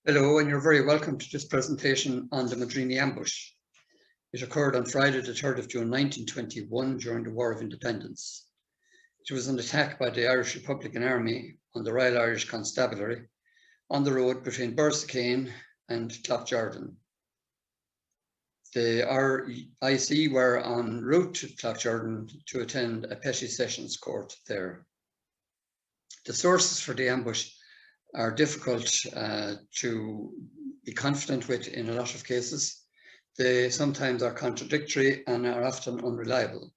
Hello, and you're very welcome to this presentation on the Modreeny ambush. It occurred on Friday, the 3rd of June 1921 during the War of Independence. It was an attack by the Irish Republican Army on the Royal Irish Constabulary on the road between Borrisokane and Cloughjordan. The RIC were en route to Cloughjordan to attend a petty sessions court there. The sources for the ambush are difficult to be confident with in a lot of cases. They sometimes are contradictory and are often unreliable.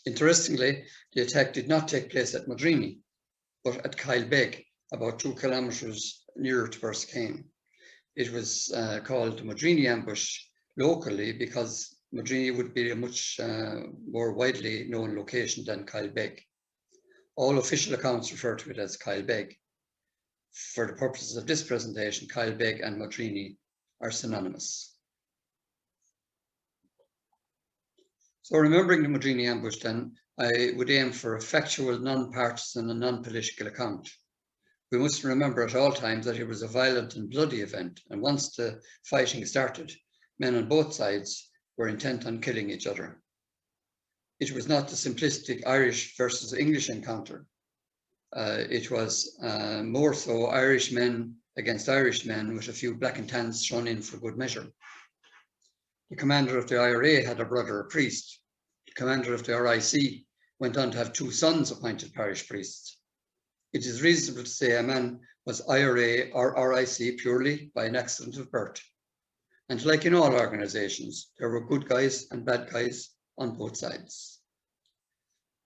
Interestingly, the attack did not take place at Modreeny, but at Kilebeg, about 2 kilometres nearer to Borrisokane. It was called the Modreeny ambush locally because Modreeny would be a much more widely known location than Kilebeg. All official accounts refer to it as Kilebeg. For the purposes of this presentation, Kilebeg and Modreeny are synonymous. So remembering the Modreeny ambush then, I would aim for a factual, non-partisan and non-political account. We must remember at all times that it was a violent and bloody event, and once the fighting started, men on both sides were intent on killing each other. It was not the simplistic Irish versus English encounter. It was more so Irish men against Irish men with a few black and tans thrown in for good measure. The commander of the IRA had a brother, a priest. The commander of the RIC went on to have 2 sons appointed parish priests. It is reasonable to say a man was IRA or RIC purely by an accident of birth. And like in all organisations, there were good guys and bad guys on both sides.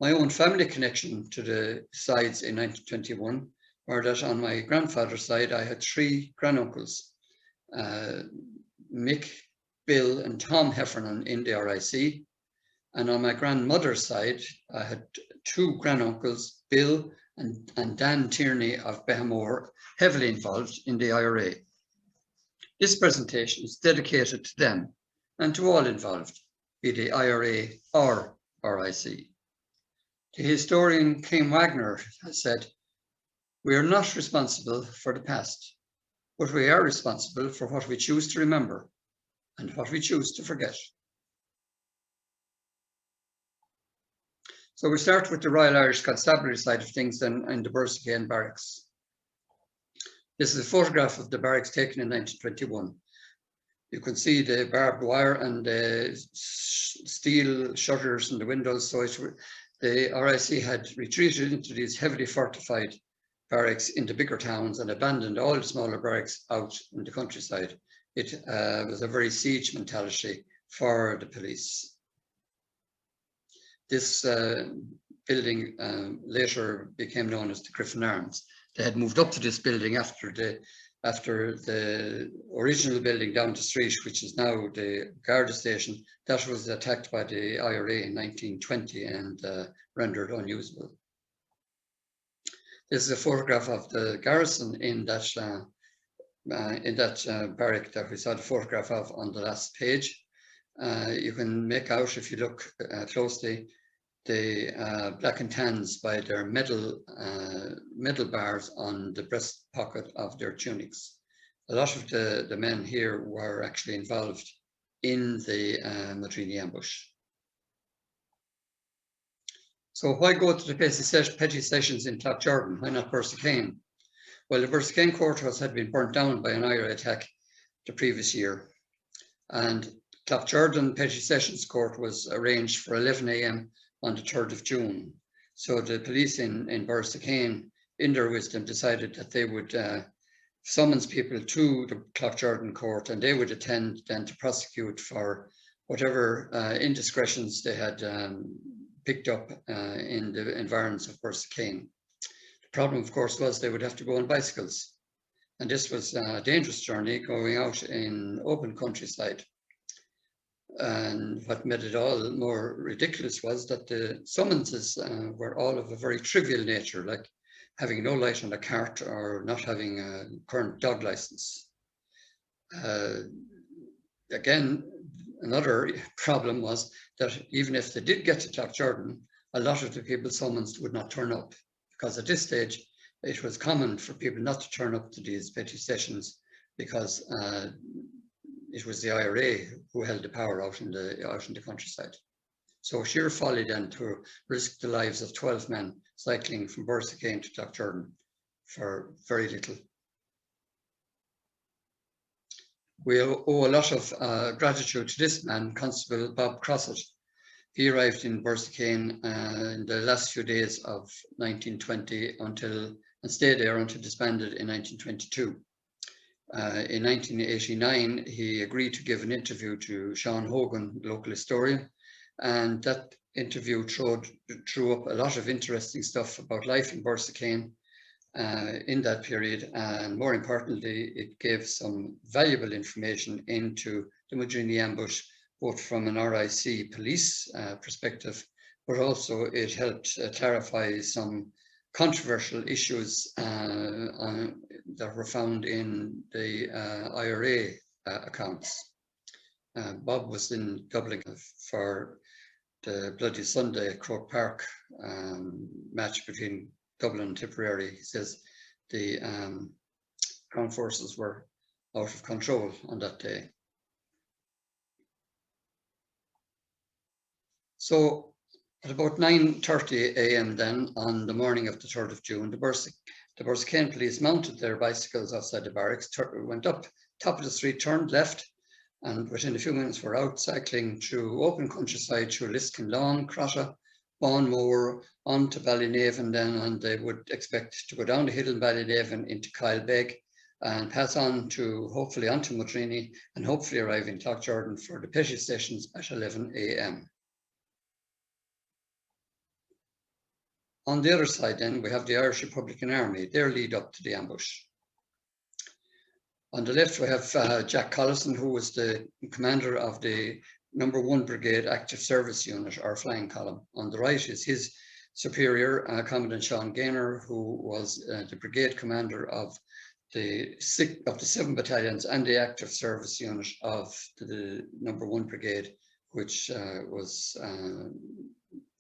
My own family connection to the sides in 1921 were that on my grandfather's side, I had 3 granduncles, Mick, Bill and Tom Heffernan in the RIC. And on my grandmother's side, I had 2 granduncles, Bill and Dan Tierney of Behamore, heavily involved in the IRA. This presentation is dedicated to them and to all involved, be they IRA or RIC. The historian Kim Wagner has said, "We are not responsible for the past, but we are responsible for what we choose to remember and what we choose to forget." So we start with the Royal Irish Constabulary side of things then in the Borrisokane barracks. This is a photograph of the barracks taken in 1921. You can see the barbed wire and the steel shutters in the windows. So the RIC had retreated into these heavily fortified barracks in the bigger towns and abandoned all the smaller barracks out in the countryside. It was a very siege mentality for the police. This building later became known as the Griffin Arms. They had moved up to this building after the original building down the street, which is now the Garda station, that was attacked by the IRA in 1920 and rendered unusable. This is a photograph of the garrison in that barrack that we saw the photograph of on the last page. You can make out, if you look closely, the black and tans by their metal bars on the breast pocket of their tunics. A lot of the men here were actually involved in the Modreeny ambush. So why go to the petty sessions in Cloughjordan? Why not Borrisokane? Well, the Borrisokane courthouse had been burnt down by an IRA attack the previous year, and Cloughjordan Petty Sessions Court was arranged for 11 AM on the 3rd of June. So the police in Borrisokane, in their wisdom, decided that they would summons people to the Cloughjordan court, and they would attend then to prosecute for whatever indiscretions they had picked up in the environs of Borrisokane. The problem, of course, was they would have to go on bicycles. And this was a dangerous journey going out in open countryside. And what made it all more ridiculous was that the summonses were all of a very trivial nature, like having no light on a cart or not having a current dog license. Again, another problem was that even if they did get to Cloughjordan, a lot of the people summoned would not turn up, because at this stage, it was common for people not to turn up to these petty sessions because it was the IRA who held the power out in the countryside. So sheer folly then to risk the lives of 12 men cycling from Borrisokane to Cloughjordan for very little. We owe a lot of gratitude to this man, Constable Bob Crossett. He arrived in Borrisokane in the last few days of 1920 and stayed there until disbanded in 1922. In 1989, he agreed to give an interview to Sean Hogan, local historian, and that interview threw up a lot of interesting stuff about life in Borrisokane in that period, and more importantly, it gave some valuable information into the Modreeny ambush, both from an RIC police perspective, but also it helped clarify some controversial issues that were found in the IRA accounts. Bob was in Dublin for the Bloody Sunday Croke Park match between Dublin and Tipperary. He says the Crown forces were out of control on that day. So at about 9:30 a.m. then, on the morning of the 3rd of June, the Borrisokane police mounted their bicycles outside the barracks, went up top of the street, turned left, and within a few minutes were out cycling through open countryside, through Liskin Lawn, Crotta, Bonmore, on to Ballynaven then, and they would expect to go down the hill in Ballynaven into Kylebeg and pass on to, hopefully onto Modreeny, and hopefully arrive in Cloughjordan for the petty sessions at 11 a.m. On the other side then, we have the Irish Republican Army, their lead up to the ambush. On the left, we have Jack Collison, who was the commander of the No. 1 Brigade Active Service Unit, or Flying Column. On the right is his superior, Commandant Sean Gaynor, who was the brigade commander of the 7 battalions and the Active Service Unit of the No. 1 Brigade, which was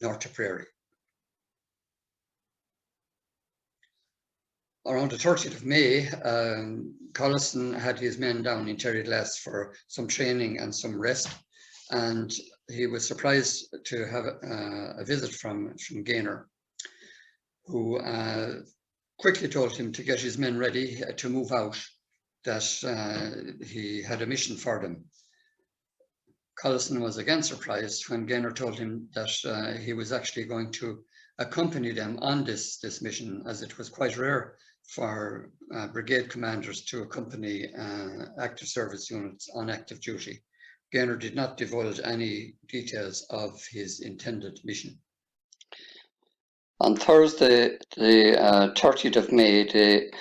North Tipperary. Around the 30th of May, Collison had his men down in Terryglass for some training and some rest, and he was surprised to have a visit from Gaynor, who quickly told him to get his men ready to move out, that he had a mission for them. Collison was again surprised when Gaynor told him that he was actually going to accompany them on this mission, as it was quite rare for brigade commanders to accompany active service units on active duty. Gaynor did not divulge any details of his intended mission. On Thursday, the 30th of May, the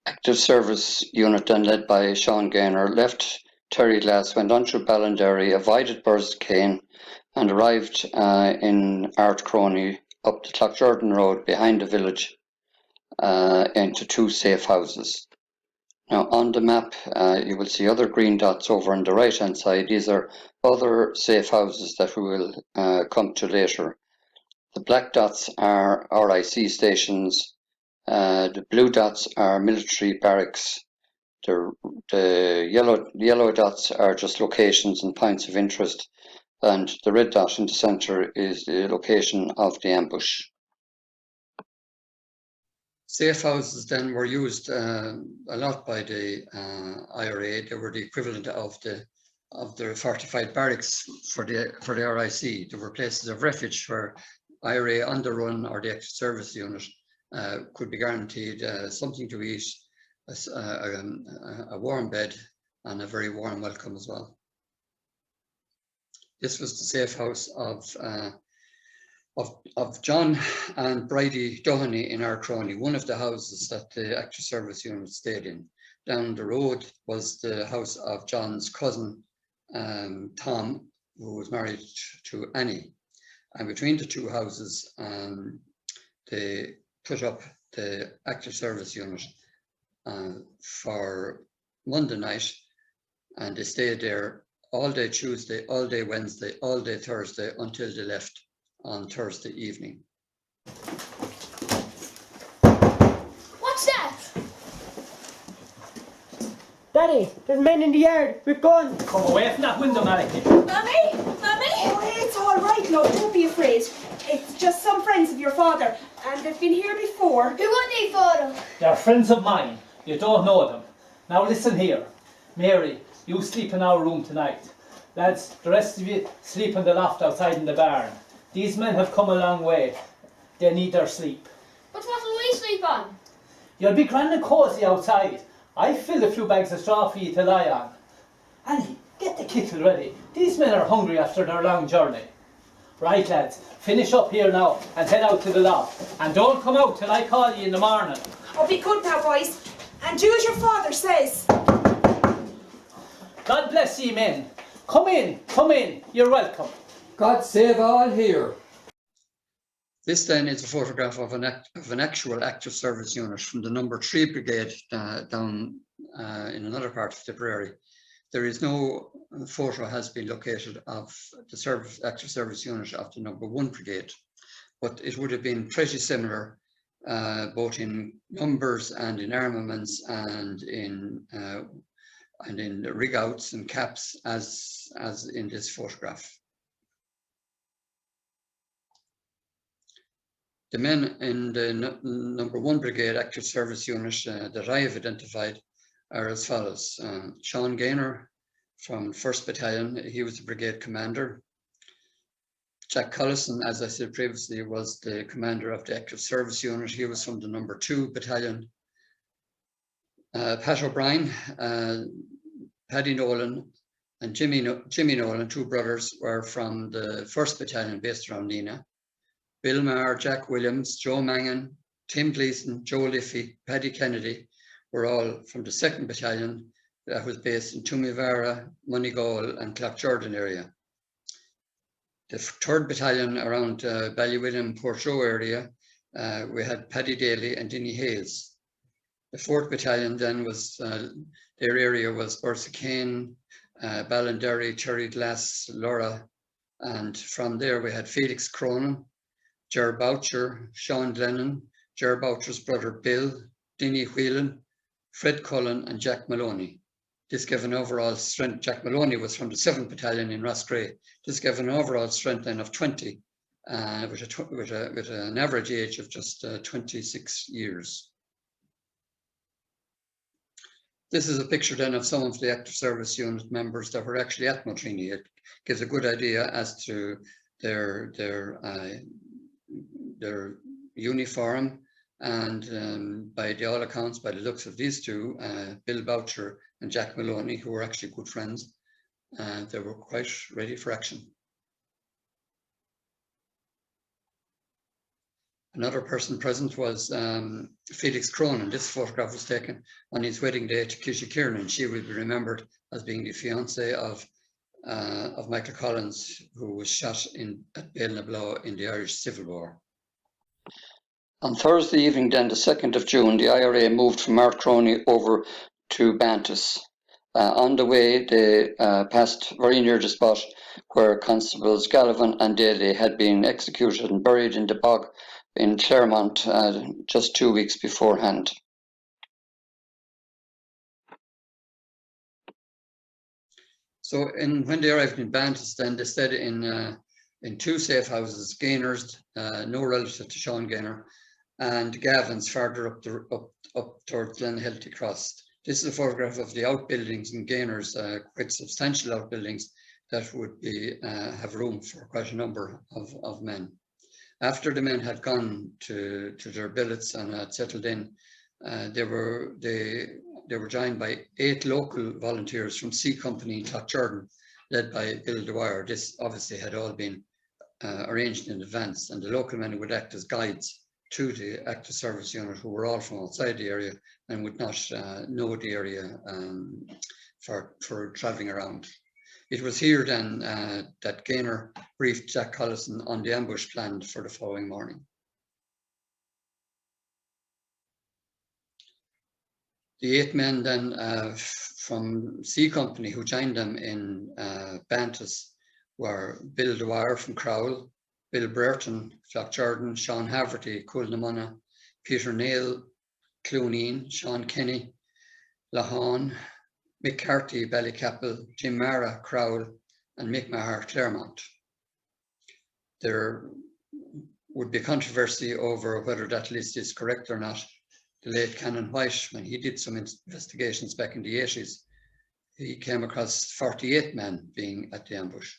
active service unit, then led by Sean Gaynor, left Terryglass, went on through Ballinderry, avoided Borrisokane, and arrived in Ardcroney up the Cloughjordan Road behind the village into 2 safe houses. Now on the map, you will see other green dots over on the right hand side. These are other safe houses that we will come to later. The black dots are RIC stations, the blue dots are military barracks, the yellow dots are just locations and points of interest, and the red dot in the centre is the location of the ambush. Safe houses then were used a lot by the IRA. They were the equivalent of the fortified barracks for the RIC. They were places of refuge where IRA on the run or the active service unit could be guaranteed something to eat, a warm bed, and a very warm welcome as well. This was the safe house of John and Bridie Doheny in Ardcroney, one of the houses that the active service unit stayed in. Down the road was the house of John's cousin, Tom, who was married to Annie. And between the 2 houses, they put up the active service unit for Monday night, and they stayed there all day Tuesday, all day Wednesday, all day Thursday, until they left on Thursday evening. Daddy, there's men in the yard with guns. Come away from that window, Malachy. Mummy! Mummy! Oh, it's all right, love. Don't be afraid. It's just some friends of your father, and they've been here before. Who are they, Father? They're friends of mine. You don't know them. Now listen here. Mary, you sleep in our room tonight. Lads, the rest of you sleep in the loft outside in the barn. These men have come a long way. They need their sleep. But what will we sleep on? You'll be grand and cosy outside. I filled a few bags of straw for you to lie on. Annie, get the kettle ready. These men are hungry after their long journey. Right, lads, finish up here now and head out to the loft. And don't come out till I call you in the morning. Oh, be good now, boys. And do as your father says. God bless ye, men. Come in, you're welcome. God save all here. This then is a photograph of an actual active service unit from the number 3 brigade down in another part of Tipperary. There is no photo has been located of the active service unit of the number 1 brigade, but it would have been pretty similar both in numbers and in armaments and in rig outs and caps as in this photograph. The men in the number 1 brigade active service unit that I have identified are as follows. Sean Gaynor from 1st Battalion, he was the brigade commander. Jack Collison, as I said previously, was the commander of the active service unit. He was from the number 2 Battalion. Pat O'Brien, Paddy Nolan and Jimmy Nolan, 2 brothers, were from the 1st Battalion based around Nina. Bill Maher, Jack Williams, Joe Mangan, Tim Gleeson, Joe Liffey, Paddy Kennedy were all from the 2nd Battalion that was based in Tumivara, Moneygall and Cloughjordan area. The 3rd Battalion around Ballywilliam, Portroe area, we had Paddy Daly and Dinny Hayes. The 4th Battalion then was, their area was Borsicane, Ballinderry, Cherry Glass, Laura, and from there we had Felix Cronin, Ger Boucher, Sean Glennon, Ger Boucher's brother Bill, Dinny Whelan, Fred Cullen and Jack Maloney. This gave an overall strength. Jack Maloney was from the 7th Battalion in Rossgrey. This gave an overall strength then of 20, with an average age of just 26 years. This is a picture then of some of the active service unit members that were actually at Modreeny. It gives a good idea as to their uniform, and by all accounts, by the looks of these two, Bill Boucher and Jack Maloney, who were actually good friends, they were quite ready for action. Another person present was Felix Cronin. This photograph was taken on his wedding day to Kishy Kiernan. She will be remembered as being the fiancée of Michael Collins, who was shot at Bale-na-Blow in the Irish Civil War. On Thursday evening then, the 2nd of June, the IRA moved from Marcrony over to Bantus. On the way, they passed very near the spot where Constables Gallivan and Daly had been executed and buried in the bog in Claremont just 2 weeks beforehand. So when they arrived in Bantus, then they stayed in 2 safe houses, Gaynor's, no relative to Sean Gaynor, and Gavin's farther up towards Glenhealthy Cross. This is a photograph of the outbuildings in Gaynor's, quite substantial outbuildings that would have room for quite a number of men. After the men had gone to their billets and had settled in, they were joined by 8 local volunteers from C Company in Cloughjordan, led by Bill Dwyer. This obviously had all been arranged in advance, and the local men would act as guides to the active service unit, who were all from outside the area and would not know the area for travelling around. It was here then that Gaynor briefed Jack Collison on the ambush planned for the following morning. The 8 men then from C Company who joined them in Bantus were Bill Dwyer from Crowell, Bill Brereton, Cloughjordan, Sean Haverty, Culnamunna, Peter Neal, Clooneen, Sean Kenny, Lahan, Mick Carty, Ballycapel, Jim Mara, Crowell, and Mick Maher, Claremont. There would be controversy over whether that list is correct or not. The late Canon White, when he did some investigations back in the 80s, he came across 48 men being at the ambush.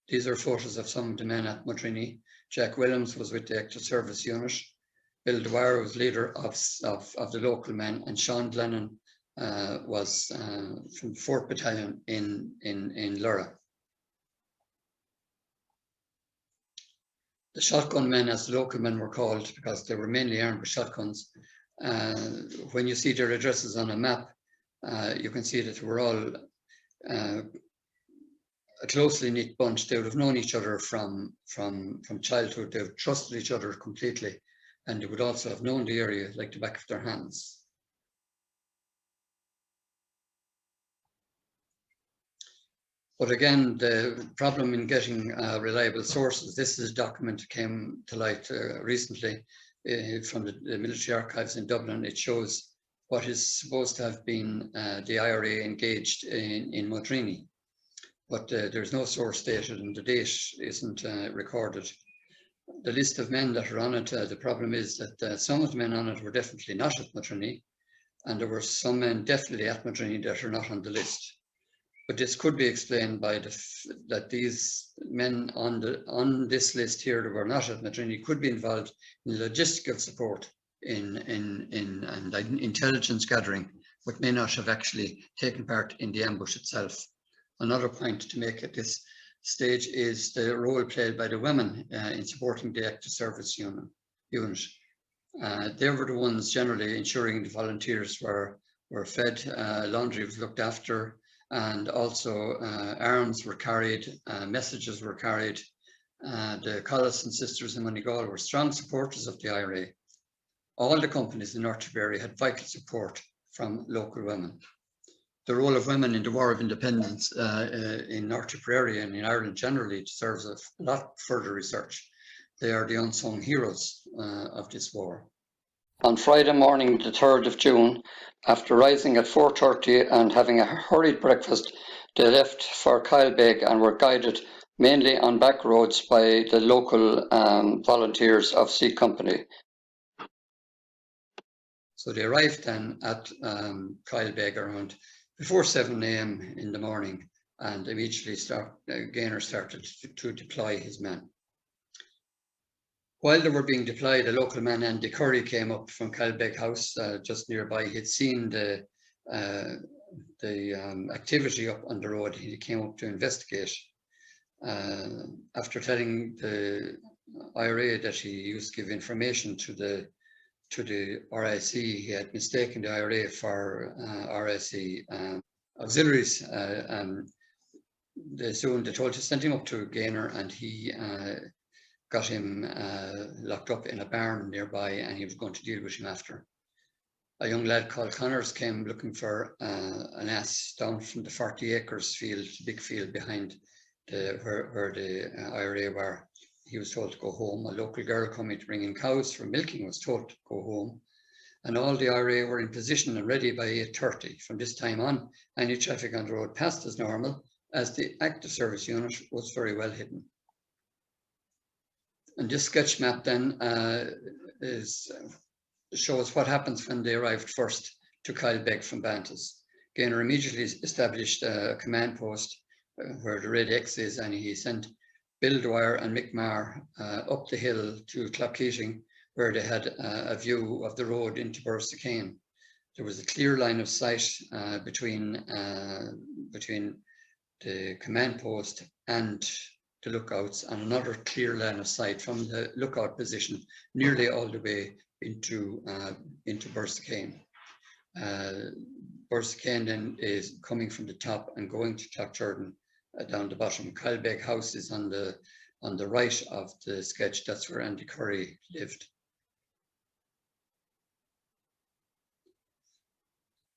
These are photos of some of the men at Modreeny. Jack Williams was with the Active Service Unit. Bill Dwyer was leader of the local men, and Sean Glennon was from 4th Battalion in Lura. The shotgun men, as the local men were called, because they were mainly armed with shotguns. When you see their addresses on a map, you can see that they were all a closely knit bunch. They would have known each other from childhood. They would have trusted each other completely, and they would also have known the area like the back of their hands. But again, the problem in getting reliable sources, this is a document that came to light recently from the military archives in Dublin. It shows what is supposed to have been the IRA engaged in Modreeny. But there's no source stated and the date isn't recorded. The list of men that are on it, the problem is that some of the men on it were definitely not at Modreeny, and there were some men definitely at Modreeny that are not on the list. But this could be explained by that these men on this list here that were not at Modreeny could be involved in logistical support and intelligence gathering, but may not have actually taken part in the ambush itself. Another point to make at this stage is the role played by the women in supporting the Active Service Unit. They were the ones generally ensuring the volunteers were fed, laundry was looked after, and also arms were carried, messages were carried. The Collison sisters in Moneygall were strong supporters of the IRA. All the companies in North Tipperary had vital support from local women. The role of women in the War of Independence in North Tipperary and in Ireland generally deserves a lot further research. They are the unsung heroes of this war. On Friday morning, the 3rd of June, after rising at 4:30 and having a hurried breakfast, they left for Kylebeag and were guided mainly on back roads by the local volunteers of C Company. So they arrived then at Kylebeag around before 7 a.m. in the morning, and immediately Gaynor started to deploy his men. While they were being deployed, a local man, Andy Curry, came up from Kylebeag House just nearby. He'd seen the activity up on the road. He came up to investigate. After telling the IRA that he used to give information to the RIC, he had mistaken the IRA for RIC auxiliaries. They told to send him up to Gaynor, and he got him locked up in a barn nearby, and he was going to deal with him after. A young lad called Connors came looking for an ass down from the 40 acres field, big field behind where the IRA were. He was told to go home. A local girl coming to bring in cows for milking was told to go home. And all the IRA were in position and ready by 8:30. From this time on, any traffic on the road passed as normal, as the Active Service Unit was very well hidden. And this sketch map then shows what happens when they arrived first to Kylebeag from Bantas. Gaynor immediately established a command post where the Red X is, and he sent Bill Dwyer and Mick Maher up the hill to Clockheating, where they had a view of the road into Bursacane. There was a clear line of sight between the command post and the lookouts, and another clear line of sight from the lookout position nearly all the way into Bursacane. Bursacane then is coming from the top and going to Clockturden down the bottom. Kylebeag House is on the right of the sketch. That's where Andy Curry lived.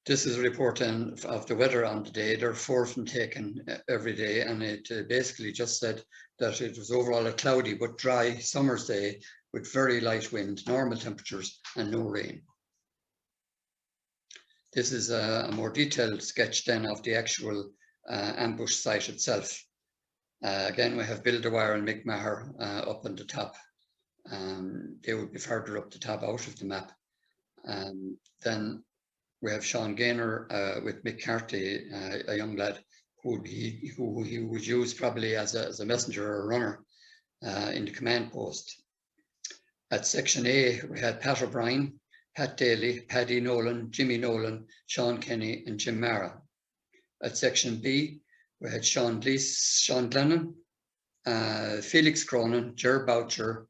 This is a report then of the weather on the day. There are 4 of them taken every day, and it basically just said that it was overall a cloudy but dry summer's day with very light wind, normal temperatures, and no rain. This is a more detailed sketch then of the actual ambush site itself. Again, we have Bill Dwyer and Mick Maher up on the top. They would be further up the top out of the map. Then we have Sean Gaynor with Mick Carty, a young lad who he would use probably as a messenger or a runner in the command post. At section A, we had Pat O'Brien, Pat Daly, Paddy Nolan, Jimmy Nolan, Sean Kenny, and Jim Mara. At section B, we had Sean Glennon, Felix Cronin, Ger Boucher,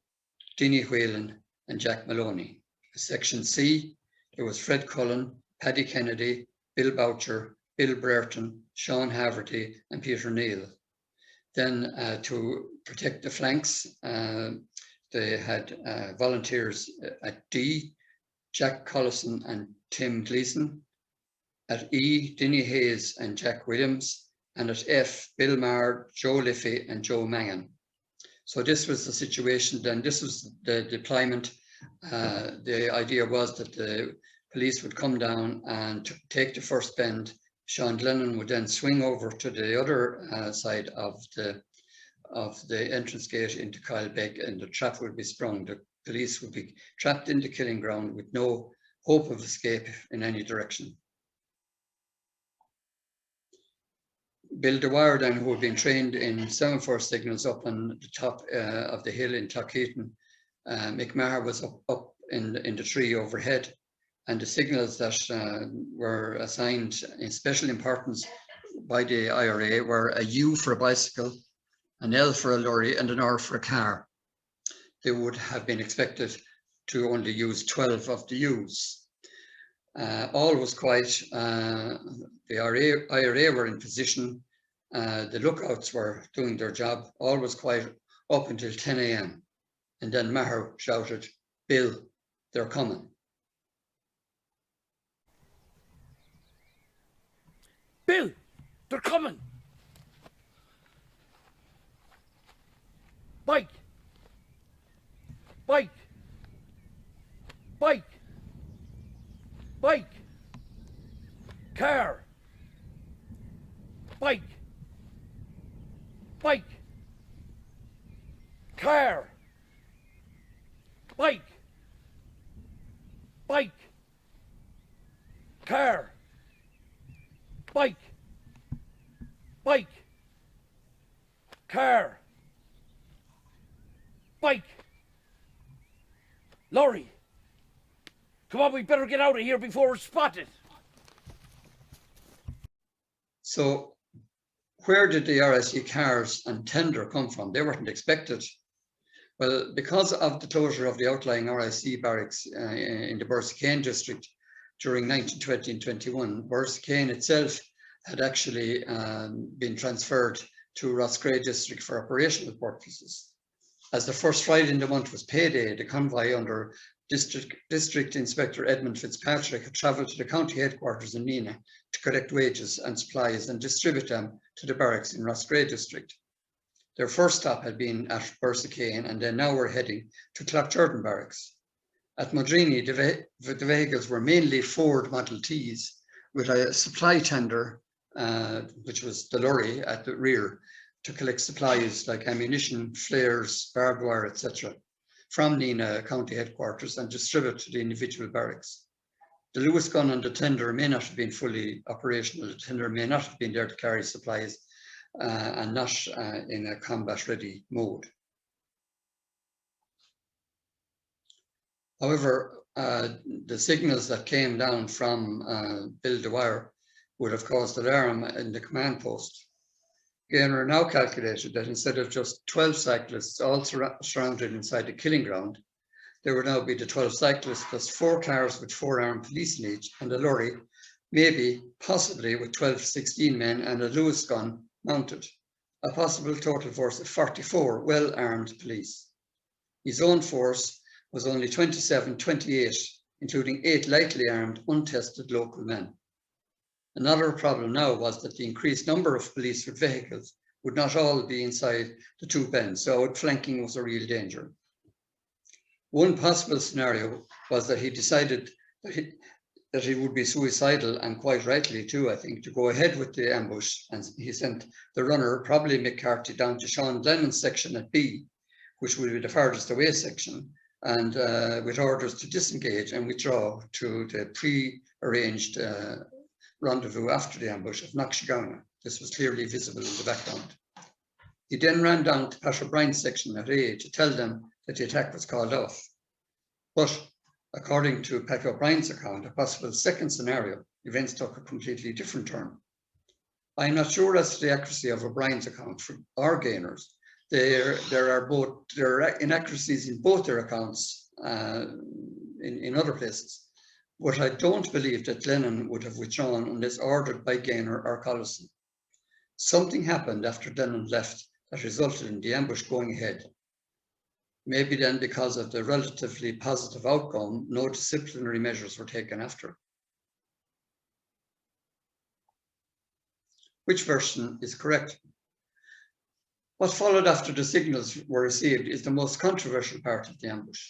Dinny Whelan, and Jack Maloney. At section C, there was Fred Cullen, Paddy Kennedy, Bill Boucher, Bill Brereton, Sean Haverty, and Peter Neal. Then to protect the flanks, they had volunteers at D, Jack Collison and Tim Gleason, at E, Dinny Hayes and Jack Williams, and at F, Bill Marr, Joe Liffey and Joe Mangan. So this was the situation then. This was the deployment. The idea was that the police would come down and take the first bend. Sean Glennon would then swing over to the other side of the entrance gate into Kylebeck, and the trap would be sprung. The police would be trapped in the killing ground with no hope of escape in any direction. Bill Dwyer then, who had been trained in semaphore signals up on the top of the hill in Clockheaton, Mick Maher was up in the tree overhead, and the signals that were assigned in special importance by the IRA were a U for a bicycle, an L for a lorry, and an R for a car. They would have been expected to only use 12 of the U's. All was quiet. The IRA were in position. The lookouts were doing their job. All was quiet up until 10 a.m. And then Maher shouted, "Bill, they're coming." Bill, they're coming. Bike. Bike. Bike. Bike. Car. Bike. Bike. Car. Bike. Bike. Car. Bike. Bike. Car. Bike. Lorry. Come on, we better get out of here before we're spotted. So where did the RSE cars and tender come from? They weren't expected. Well, because of the closure of the outlying RSE barracks in the Borrisokane district during 1920 and 21, Borrisokane itself had actually been transferred to Roscrea district for operational purposes. As the first Friday in the month was payday, the convoy under District Inspector Edmund Fitzpatrick had travelled to the county headquarters in Nina to collect wages and supplies and distribute them to the barracks in Roscrea district. Their first stop had been at Borrisokane, and they now were heading to Cloughjordan barracks. At Modreeny, the vehicles were mainly Ford Model Ts with a supply tender, which was the lorry at the rear, to collect supplies like ammunition, flares, barbed wire, etc. from Nina county headquarters and distribute to the individual barracks. The Lewis gun on the tender may not have been fully operational. The tender may not have been there to carry supplies and not in a combat-ready mode. However, the signals that came down from Bill Dwyer would have caused alarm in the command post. Gaynor now calculated that instead of just 12 cyclists all surrounded inside the killing ground, there would now be the 12 cyclists plus 4 cars with 4 armed police in each, and a lorry, maybe, possibly with 12 to 16 men and a Lewis gun mounted. A possible total force of 44 well-armed police. His own force was only 27-28, including 8 lightly armed, untested local men. Another problem now was that the increased number of police with vehicles would not all be inside the 2 bends, so outflanking was a real danger. One possible scenario was that he decided that it would be suicidal, and quite rightly too, I think, to go ahead with the ambush. And he sent the runner, probably McCarthy, down to Sean Glennon's section at B, which would be the farthest away section, and with orders to disengage and withdraw to the pre-arranged rendezvous after the ambush of Knockshigowna. This was clearly visible in the background. He then ran down to Pat O'Brien's section at A to tell them that the attack was called off. But according to Pat O'Brien's account, a possible second scenario, events took a completely different turn. I'm not sure as to the accuracy of O'Brien's account or Gaynor's. There are inaccuracies in both their accounts in other places, but I don't believe that Glennon would have withdrawn unless ordered by Gaynor or Collison. Something happened after Glennon left that resulted in the ambush going ahead. Maybe then, because of the relatively positive outcome, no disciplinary measures were taken after. Which version is correct? What followed after the signals were received is the most controversial part of the ambush.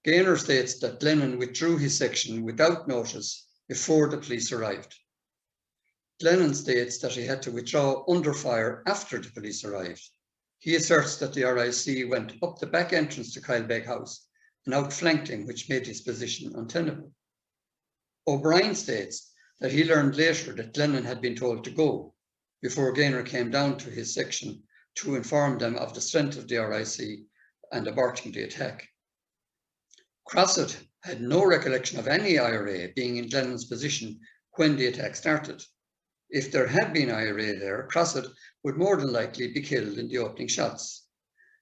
Gaynor states that Glennon withdrew his section without notice before the police arrived. Glennon states that he had to withdraw under fire after the police arrived. He asserts that the RIC went up the back entrance to Kylebeg House and outflanked him, which made his position untenable. O'Brien states that he learned later that Glennon had been told to go before Gaynor came down to his section to inform them of the strength of the RIC and aborting the attack. Crossett had no recollection of any IRA being in Glennon's position when the attack started. If there had been IRA there, Crossett would more than likely be killed in the opening shots.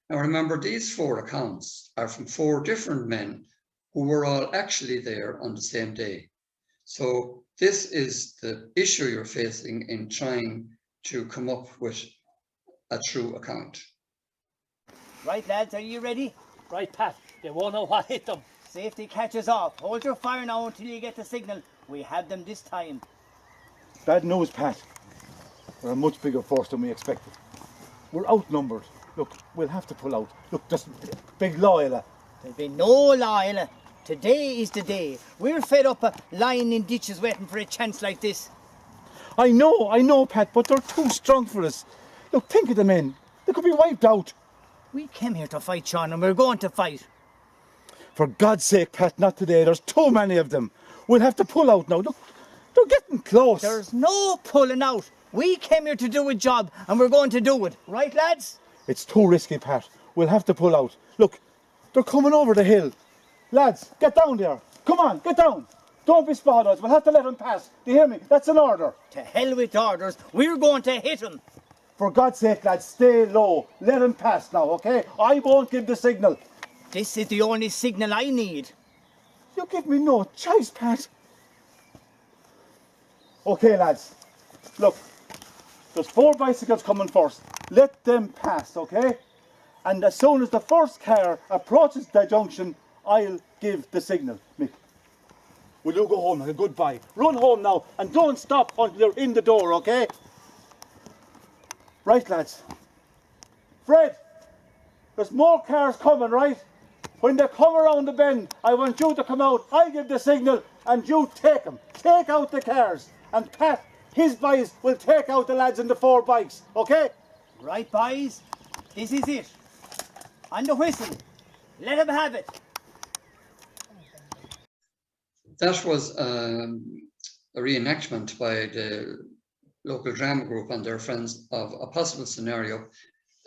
Now remember, these four accounts are from four different men who were all actually there on the same day. So this is the issue you're facing in trying to come up with a true account. Right, lads, are you ready? Right, Pat, they won't know what hit them. Safety catches off. Hold your fire now until you get the signal. We have them this time. Bad news, Pat. We're a much bigger force than we expected. We're outnumbered. Look, we'll have to pull out. Look, just big Loyla. There'll be no Loyla. Today is the day. We're fed up of lying in ditches waiting for a chance like this. I know, Pat, but they're too strong for us. Look, think of the men. They could be wiped out. We came here to fight, Sean, and we're going to fight. For God's sake, Pat, not today. There's too many of them. We'll have to pull out now. Look, they're getting close. There's no pulling out. We came here to do a job, and we're going to do it. Right, lads? It's too risky, Pat. We'll have to pull out. Look, they're coming over the hill. Lads, get down there. Come on, get down. Don't be spotted. We'll have to let them pass. Do you hear me? That's an order. To hell with orders. We're going to hit them. For God's sake, lads, stay low. Let them pass now, okay? I won't give the signal. This is the only signal I need. You give me no choice, Pat. Okay, lads. Look, there's 4 bicycles coming first. Let them pass, okay? And as soon as the first car approaches the junction, I'll give the signal. Mick, will you go home? Goodbye. Run home now and don't stop until you're in the door, okay? Right, lads. Fred, there's more cars coming, right? When they come around the bend, I want you to come out. I give the signal and you take them. Take out the cars. And Pat, his boys will take out the lads in the 4 bikes, okay? Right, boys. This is it. On the whistle. Let them have it. That was a reenactment by the local drama group and their friends of a possible scenario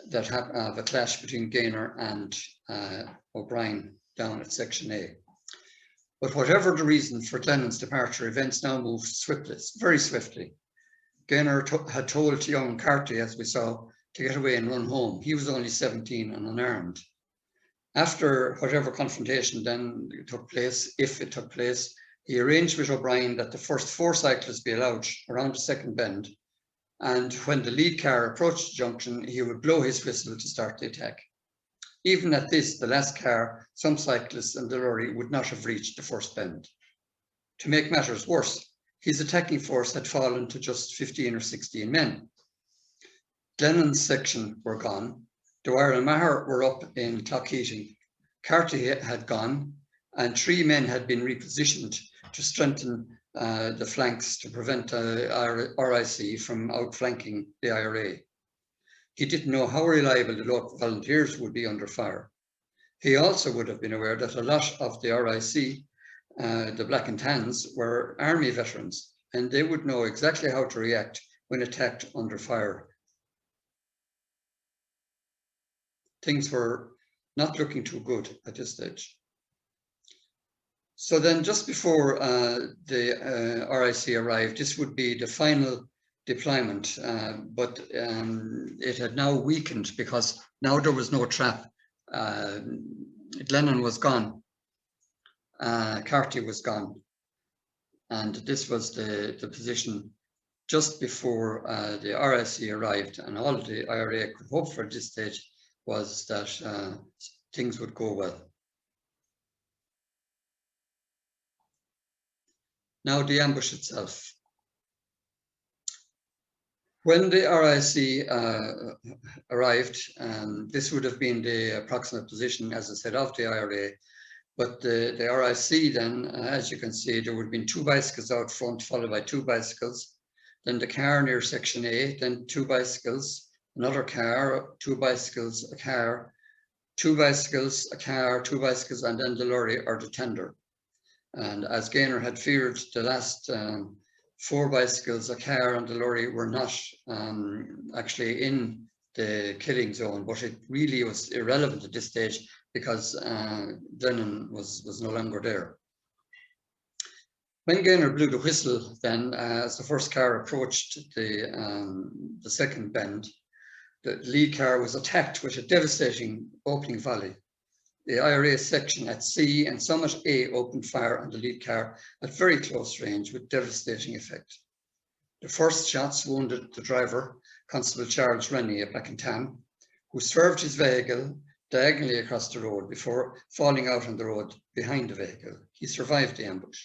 that of a clash between Gaynor and O'Brien down at Section A. But whatever the reason for Glennon's departure, events now moved swiftly, very swiftly. Gaynor had told young Carty, as we saw, to get away and run home. He was only 17 and unarmed. After whatever confrontation then took place, if it took place, he arranged with O'Brien that the first 4 cyclists be allowed around the second bend. And when the lead car approached the junction, he would blow his whistle to start the attack. Even at this, the last car, some cyclists and the lorry would not have reached the first bend. To make matters worse, his attacking force had fallen to just 15 or 16 men. Glennon's section were gone. Dwyer and Maher were up in Clockheaton. Carty had gone, and 3 men had been repositioned to strengthen the flanks to prevent RIC from outflanking the IRA. He didn't know how reliable the local volunteers would be under fire. He also would have been aware that a lot of the RIC, the Black and Tans, were army veterans, and they would know exactly how to react when attacked under fire. Things were not looking too good at this stage. So then just before the RIC arrived, this would be the final deployment, but it had now weakened because now there was no trap. Lennon was gone, Carty was gone, and this was the position just before the RIC arrived, and all the IRA could hope for at this stage was that things would go well. Now the ambush itself. When the RIC arrived, this would have been the approximate position, as I said, of the IRA. But the RIC then, as you can see, there would have been 2 bicycles out front, followed by 2 bicycles. Then the car near section A, then 2 bicycles, another car, 2 bicycles, a car, 2 bicycles, a car, 2 bicycles, and then the lorry or the tender. And as Gaynor had feared, the last 4 bicycles, a car, and the lorry were not actually in the killing zone, but it really was irrelevant at this stage because Lennon was no longer there. When Gaynor blew the whistle, then as the first car approached the second bend, the lead car was attacked with a devastating opening volley. The IRA section at C and some at A opened fire on the lead car at very close range with devastating effect. The first shots wounded the driver, Constable Charles Rennie, a Black and Tan, who swerved his vehicle diagonally across the road before falling out on the road behind the vehicle. He survived the ambush.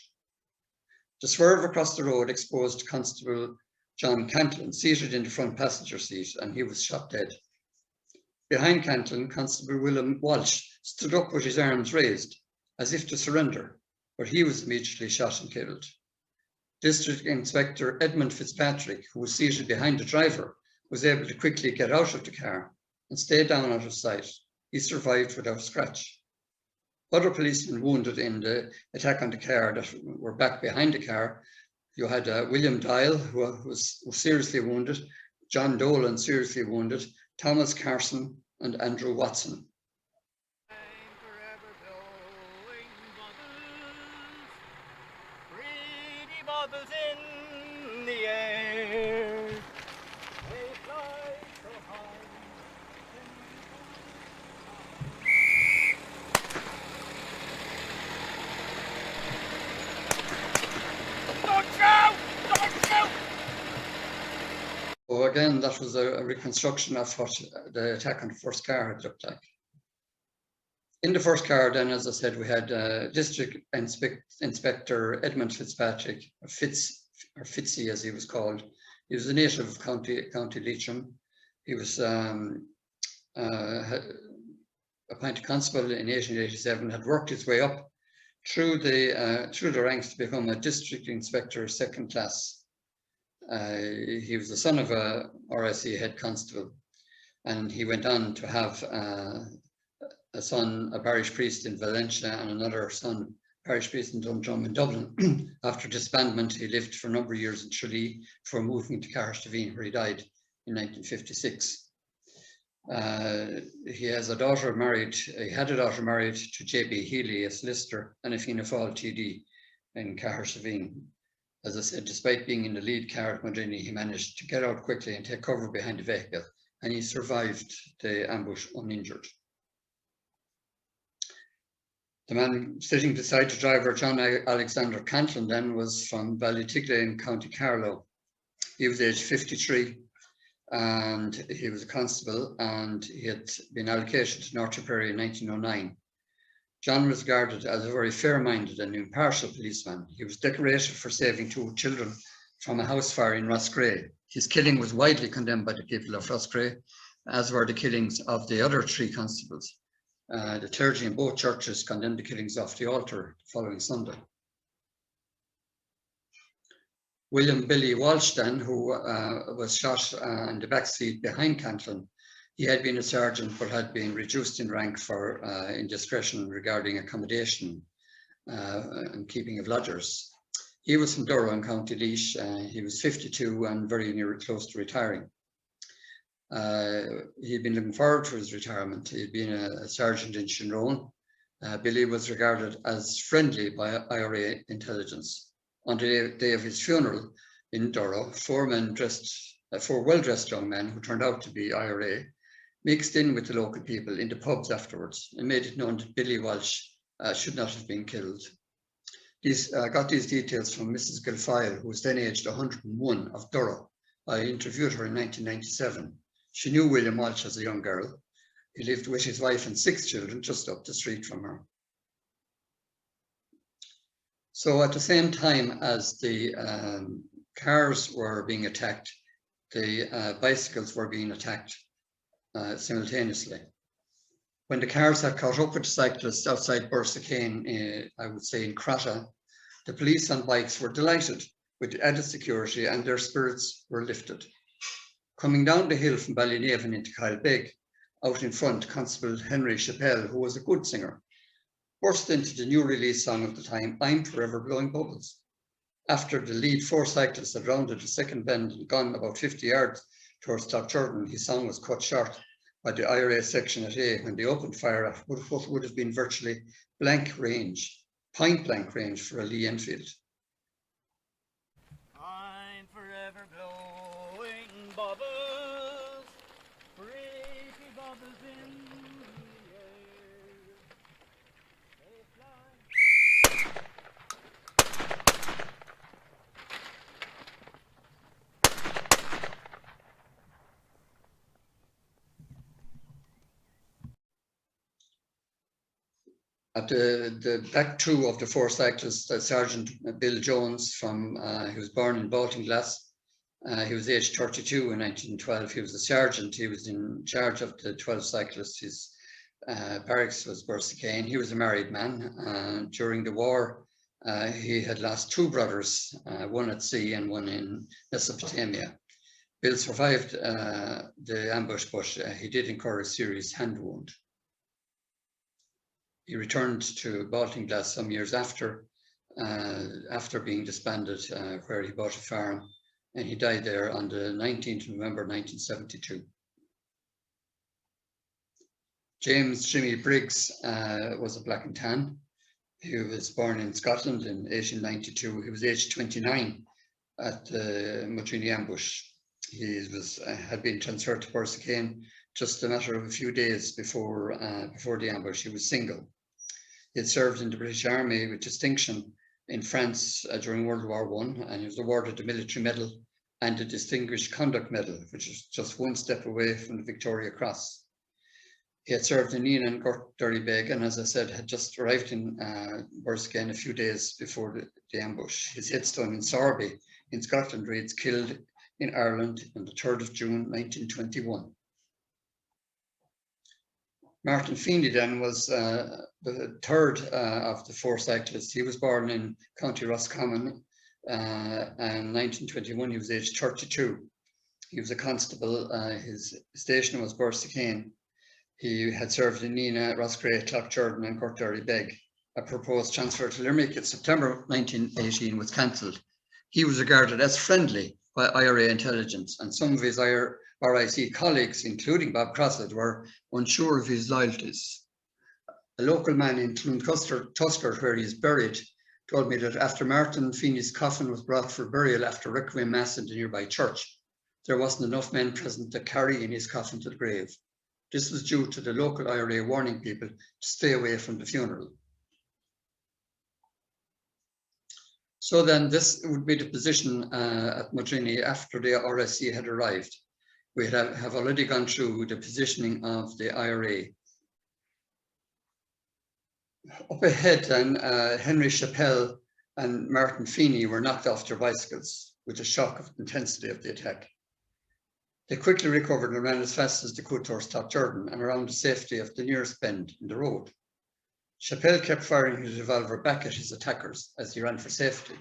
The swerve across the road exposed Constable John Cantlin, seated in the front passenger seat, and he was shot dead. Behind Cantlin, Constable William Walsh stood up with his arms raised, as if to surrender, but he was immediately shot and killed. District Inspector Edmund Fitzpatrick, who was seated behind the driver, was able to quickly get out of the car and stay down out of sight. He survived without a scratch. Other policemen wounded in the attack on the car that were back behind the car. You had William Dial, who was seriously wounded, John Dolan, seriously wounded, Thomas Carson, and Andrew Watson. Bubbles in the air. They fly so high. Don't shoot! Don't shoot! So again, that was a reconstruction of what the attack on the first car had looked like. In the first car, then, as I said, we had District Inspector Edmund Fitzpatrick, or Fitzy as he was called. He was a native of County Leitrim. He was appointed constable in 1887, had worked his way up through the ranks to become a District Inspector second class. He was the son of a RIC head constable, and he went on to have a son, a parish priest in Valentia, and another son, parish priest in Dundrum in Dublin. After disbandment, he lived for a number of years in Tralee before moving to Carrish-Deveen, where he died in 1956. He had a daughter married to J.B. Healy, a solicitor, and a Fianna Fáil TD in Carrish-Deveen. As I said, despite being in the lead car at Modreeny, he managed to get out quickly and take cover behind the vehicle, and he survived the ambush uninjured. The man sitting beside the driver, John Alexander Cantlin, then was from Ballytigley in County Carlow. He was aged 53 and he was a constable, and he had been allocated to North Tipperary in 1909. John was regarded as a very fair-minded and impartial policeman. He was decorated for saving 2 children from a house fire in Roscrea. His killing was widely condemned by the people of Roscrea, as were the killings of the other 3 constables. The clergy in both churches condemned the killings off the altar the following Sunday. William Billy Walsh then, who was shot in the back seat behind Cantillon, he had been a sergeant but had been reduced in rank for indiscretion regarding accommodation and keeping of lodgers. He was from Durrow in County Laois. He was 52 and very close to retiring. He'd been looking forward to his retirement. He'd been a sergeant in Shinrone. Billy was regarded as friendly by IRA intelligence. On the day of his funeral in Durrow, four well-dressed young men who turned out to be IRA mixed in with the local people in the pubs afterwards and made it known that Billy Walsh should not have been killed. Got these details from Mrs. Guilfoyle, who was then aged 101 of Durrow. I interviewed her in 1997. She knew William Walsh as a young girl. He lived with his wife and 6 children just up the street from her. So at the same time as the cars were being attacked, the bicycles were being attacked simultaneously. When the cars had caught up with the cyclists outside Bursacane, I would say in Crotta, the police on bikes were delighted with the added security and their spirits were lifted. Coming down the hill from Ballynaven into Kylebeg, out in front, Constable Henry Chappelle, who was a good singer, burst into the new release song of the time, I'm Forever Blowing Bubbles. After the lead 4 cyclists had rounded the second bend and gone about 50 yards towards Stockhorton, his song was cut short by the IRA section at A when they opened fire at what would have been virtually point blank range for a Lee Enfield. I'm forever blowing bubbles, pretty bubbles in the air. They fly. At the back 2 of the 4 cyclists, Sergeant Bill Jones, he was born in Baltinglass. He was aged 32 in 1912. He was a sergeant. He was in charge of the 12 cyclists. His barracks was Bursacane. He was a married man. During the war, he had lost 2 brothers, one at sea and one in Mesopotamia. Bill survived the ambush, but he did incur a serious hand wound. He returned to Baltinglass some years after being disbanded, where he bought a farm, and he died there on the 19th of November 1972. James Jimmy Briggs was a black and tan. He was born in Scotland in 1892. He was aged 29 at the Modreeny ambush. He had been transferred to Bursacane just a matter of a few days before the ambush. He was single. He had served in the British Army with distinction in France during World War I, and he was awarded the Military Medal and the Distinguished Conduct Medal, which is just 1 step away from the Victoria Cross. He had served in Neen and Derrybeg, and as I said, had just arrived in Bursacane a few days before the ambush. His headstone in Sorby in Scotland reads, killed in Ireland on the 3rd of June 1921. Martin Feeney then was the 3rd of the 4 cyclists. He was born in County Roscommon, and in 1921 he was aged 32. He was a constable. His station was Bursacane. He had served in Neenah, Roscrea, Clough-Jordan and Derrybeg. A proposed transfer to Limerick in September 1918 was cancelled. He was regarded as friendly by IRA intelligence, and some of his RIC colleagues, including Bob Crossett, were unsure of his loyalties. A local man in Tusker, where he is buried, told me that after Martin Feeney's coffin was brought for burial after Requiem Mass in the nearby church, there wasn't enough men present to carry in his coffin to the grave. This was due to the local IRA warning people to stay away from the funeral. So then this would be the position at Modreeny after the RSC had arrived. We have already gone through the positioning of the IRA. Up ahead then, Henry Chappelle and Martin Feeney were knocked off their bicycles with the shock of intensity of the attack. They quickly recovered and ran as fast as they could towards Jordan and around the safety of the nearest bend in the road. Chappelle kept firing his revolver back at his attackers as he ran for safety.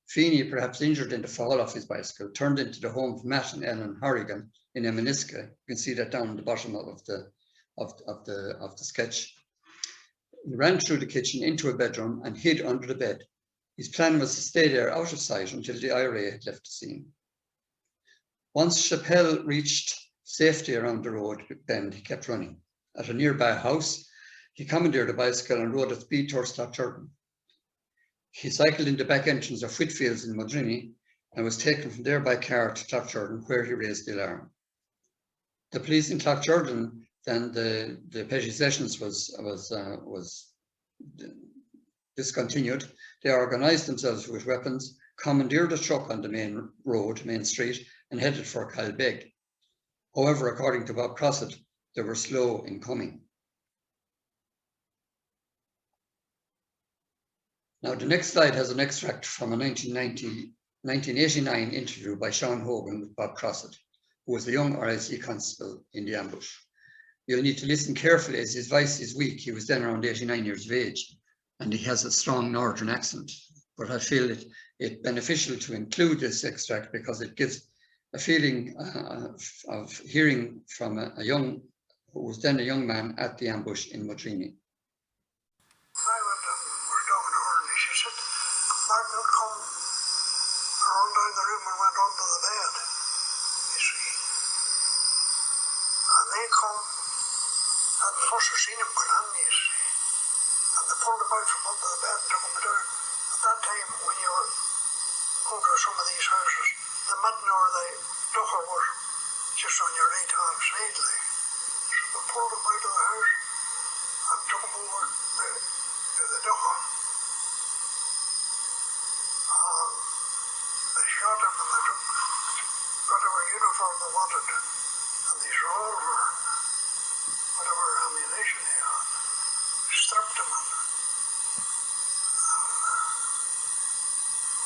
Feeney, perhaps injured in the fall off his bicycle, turned into the home of Matt and Ellen Horrigan in Eminiska. You can see that down the bottom of the sketch. He ran through the kitchen into a bedroom and hid under the bed. His plan was to stay there out of sight until the IRA had left the scene. Once Chappelle reached safety around the road bend, he kept running. At a nearby house, he commandeered a bicycle and rode at speed towards Jordan. He cycled in the back entrance of Whitfields in Modreeny and was taken from there by car to Jordan, where he raised the alarm. The police in Jordan, then the petty sessions was discontinued. They organised themselves with weapons, commandeered a truck on the main street, and headed for Calbeg. However, according to Bob Crossett, they were slow in coming. Now, the next slide has an extract from a 1989 interview by Sean Hogan with Bob Crossett, who was the young RIC constable in the ambush. You'll need to listen carefully as his voice is weak. He was then around 89 years of age, and he has a strong northern accent. But I feel it beneficial to include this extract because it gives a feeling of hearing from a young, who was then a young man at the ambush in Modreeny. I went and was talking to her and she said, Martin would come around down the room and went under the bed, you see. And they come, and the first I seen him go down, you see. And they pulled him out from under the bed and took him down. At that time, when you were going to some of these houses, the midden or the ducker was just on your right hand side, like. So they pulled him out of the house and took him over to the ducker. And they shot him and they took whatever uniform they wanted and his revolver, whatever ammunition he had, strapped him in.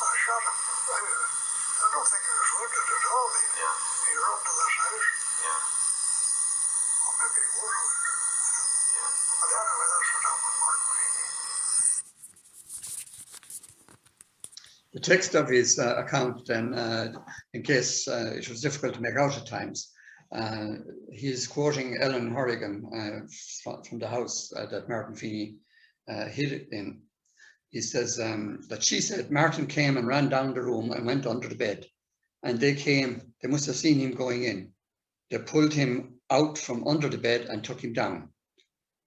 And I shot him. I don't think he was wounded at all. He ran to this house. Or maybe he was wounded. But anyway, that's what happened, Modreeny. The text of his account then, in case it was difficult to make out at times, he's quoting Ellen Horrigan from the house that Martin Feeney hid in. He says that she said Martin came and ran down the room and went under the bed. And they must have seen him going in. They pulled him out from under the bed and took him down.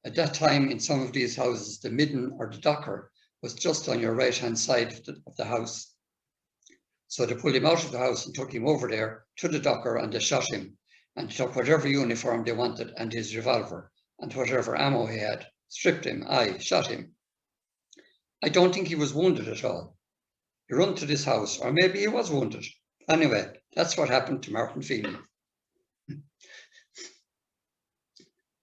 At that time, in some of these houses, the midden or the docker was just on your right-hand side of the house. So they pulled him out of the house and took him over there to the docker and they shot him and took whatever uniform they wanted and his revolver and whatever ammo he had, stripped him, shot him. I don't think he was wounded at all. He ran to this house, or maybe he was wounded. Anyway, that's what happened to Martin Feeney.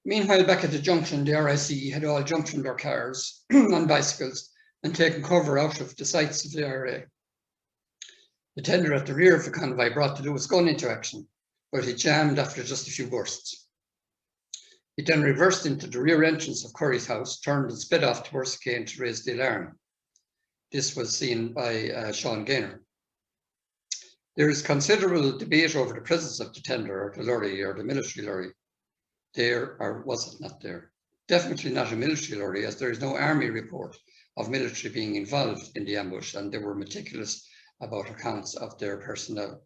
Meanwhile, back at the junction, the RIC had all jumped from their cars on bicycles and taken cover out of the sights of the IRA. The tender at the rear of the convoy brought the Lewis gun into action, but he jammed after just a few bursts. He then reversed into the rear entrance of Curry's house, turned and sped off towards the cane to raise the alarm. This was seen by Sean Gaynor. There is considerable debate over the presence of the tender or the lorry or the military lorry. There, or was it not there? Definitely not a military lorry, as there is no army report of military being involved in the ambush, and they were meticulous about accounts of their personnel.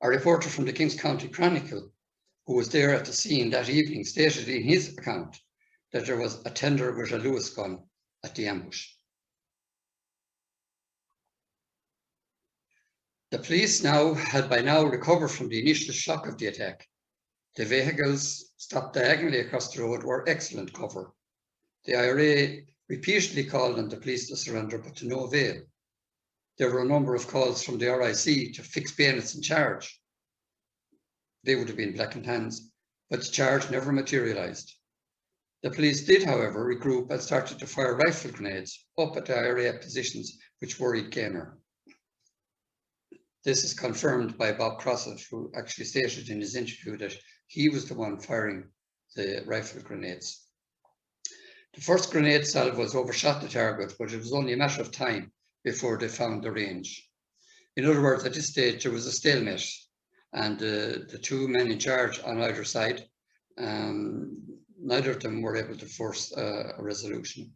A reporter from the Kings County Chronicle, who was there at the scene that evening, stated in his account that there was a tender with a Lewis gun at the ambush. The police had by now recovered from the initial shock of the attack. The vehicles stopped diagonally across the road were excellent cover. The IRA repeatedly called on the police to surrender, but to no avail. There were a number of calls from the RIC to fix bayonets and charge. They would have been blackened hands, but the charge never materialized. The police did, however, regroup and started to fire rifle grenades up at the IRA positions, which worried Gaynor. This is confirmed by Bob Crossett, who actually stated in his interview that he was the one firing the rifle grenades. The first grenade salvos overshot the target, but it was only a matter of time before they found the range. In other words, at this stage, there was a stalemate, and the two men in charge on either side, neither of them were able to force a resolution.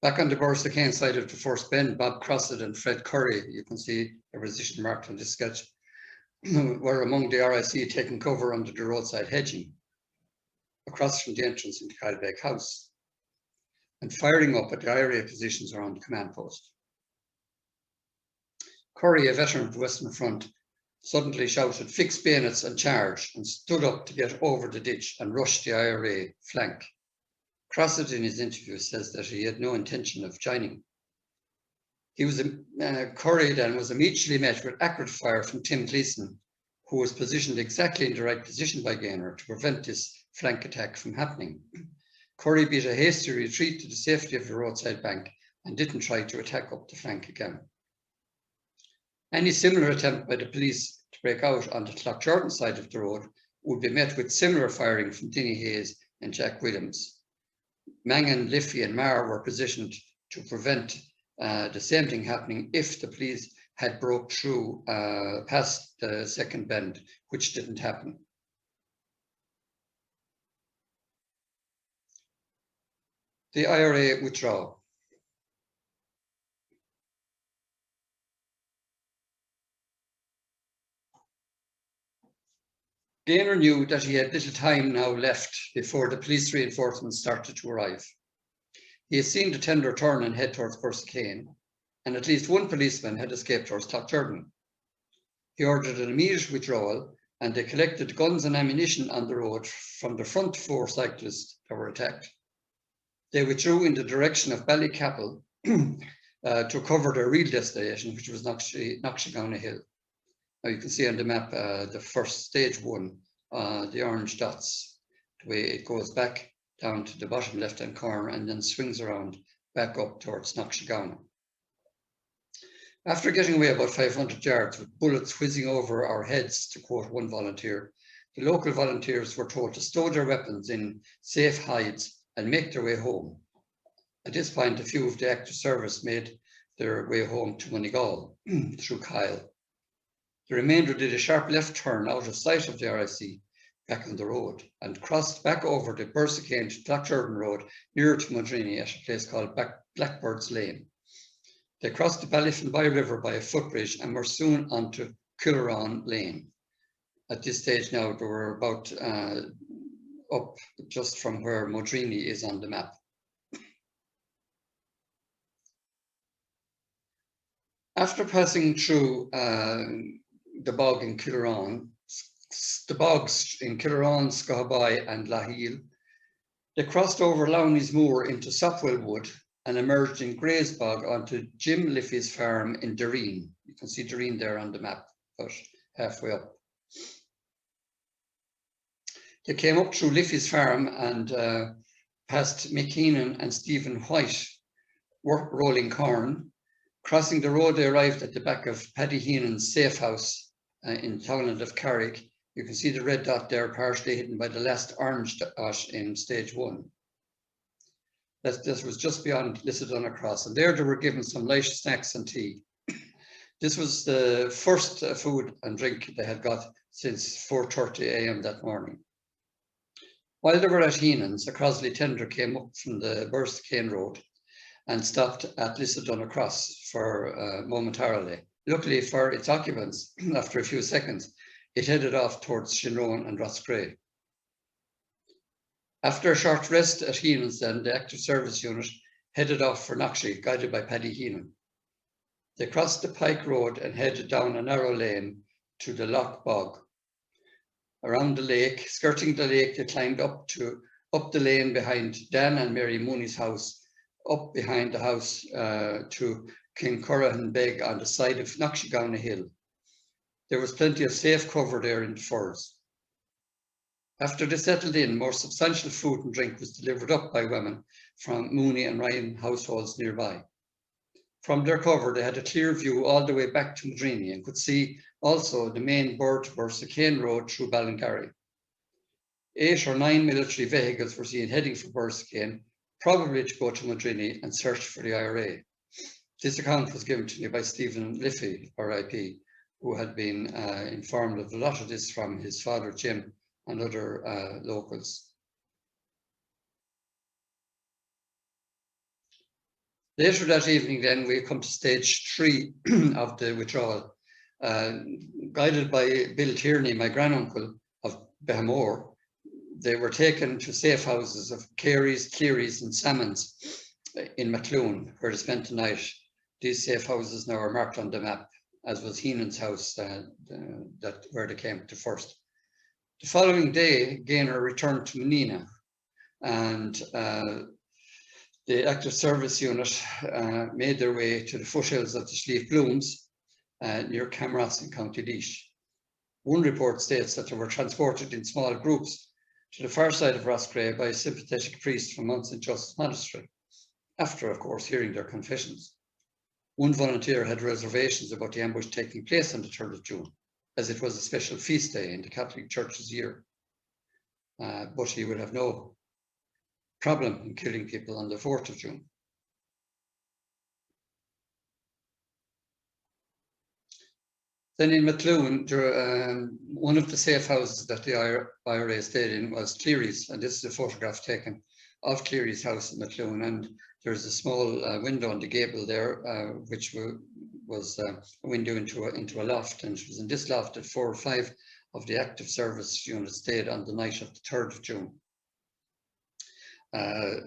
Back on the Borris-O'Kane side of the first bend, Bob Crossett and Fred Curry, you can see their position marked on this sketch, were among the RIC taking cover under the roadside hedging across from the entrance into Kylebeck House and firing up at the IRA positions around the command post. Curry, a veteran of the Western Front, suddenly shouted, "Fix bayonets and charge," and stood up to get over the ditch and rush the IRA flank. Crossett in his interview says that he had no intention of joining. Curry then was immediately met with accurate fire from Tim Gleeson, who was positioned exactly in the right position by Gaynor to prevent this flank attack from happening. Curry beat a hasty retreat to the safety of the roadside bank and didn't try to attack up the flank again. Any similar attempt by the police to break out on the Cloughjordan side of the road would be met with similar firing from Dinny Hayes and Jack Williams. Mangan, Liffey and Marr were positioned to prevent the same thing happening if the police had broke through past the second bend, which didn't happen. The IRA withdrawal. Gaynor knew that he had little time now left before the police reinforcements started to arrive. He had seen the tender turn and head towards Borris-O'Kane, and at least one policeman had escaped towards Cloughjordan. He ordered an immediate withdrawal, and they collected guns and ammunition on the road from the front four cyclists that were attacked. They withdrew in the direction of Ballycapel to cover their real destination, which was Knockshigowna Hill. Now you can see on the map the first stage one, the orange dots, the way it goes back down to the bottom left-hand corner and then swings around back up towards Knockshigowna. After getting away about 500 yards with bullets whizzing over our heads, to quote one volunteer, the local volunteers were told to stow their weapons in safe hides and make their way home. At this point, a few of the active service made their way home to Moneygall through Kyle. The remainder did a sharp left turn out of sight of the RIC back on the road and crossed back over the Borris-O'Kane to Cloughjordan Road near to Modreeny at a place called Blackbird's Lane. They crossed the Ballyfinby River by a footbridge and were soon onto Kilrawn Lane. At this stage now, they were about up just from where Modreeny is on the map. After passing through the bog in Kilrawn, the bogs in Kilrawn, Scahabai and Laheel, they crossed over Lowney's Moor into Sopwell Wood and emerged in Gray's Bog onto Jim Liffey's farm in Derreen. You can see Derreen there on the map, but halfway up. They came up through Liffey's farm and past McKeenan and Stephen White rolling corn. Crossing the road, they arrived at the back of Paddy Heenan's safe house in Townland of Carrick. You can see the red dot there, partially hidden by the last orange dot in stage one. This was just beyond Lissadonna Cross, and there they were given some light snacks and tea. This was the first food and drink they had got since 4:30 a.m. that morning. While they were at Heenan's, a Crosley tender came up from the Borris-O'Kane Road and stopped at Lissadonna Cross for momentarily. Luckily for its occupants, after a few seconds, it headed off towards Shinrone and Rosscray. After a short rest at Heenan's, then the active service unit headed off for Knockshig, guided by Paddy Heenan. They crossed the Pike Road and headed down a narrow lane to the Loch Bog. Around the lake, skirting the lake, they climbed up the lane behind Dan and Mary Mooney's house, up behind the house to Kincurrahan Beg on the side of Knockshigowna Hill. There was plenty of safe cover there in the firs. After they settled in, more substantial food and drink was delivered up by women from Mooney and Ryan households nearby. From their cover, they had a clear view all the way back to Modreeny and could see also the main board to Borrisokane Road through Ballingarry. 8 or 9 military vehicles were seen heading for Borrisokane, probably to go to Modreeny and search for the IRA. This account was given to me by Stephen Liffey, RIP, who had been informed of a lot of this from his father Jim and other locals. Later that evening then we come to stage 3 of the withdrawal. Guided by Bill Tierney, my granduncle of Behamore, they were taken to safe houses of Carey's, Cleary's and Salmon's in Macloon, where they spent the night. These safe houses now are marked on the map, as was Heenan's house where they came to first. The following day, Gaynor returned to Menina, and the active service unit made their way to the foothills of the Slieve Blooms near Camross in County Laois. One report states that they were transported in small groups to the far side of Roscrea by a sympathetic priest from Mount St. Joseph's Monastery, after, of course, hearing their confessions. One volunteer had reservations about the ambush taking place on the 3rd of June, as it was a special feast day in the Catholic Church's year. But he would have no problem in killing people on the 4th of June. Then in Macloon, one of the safe houses that the IRA stayed in was Cleary's, and this is a photograph taken of Cleary's house in Macloon, and there's a small window on the gable there, which was a window into a loft, and it was in this loft that 4 or 5 of the active service units stayed on the night of the 3rd of June.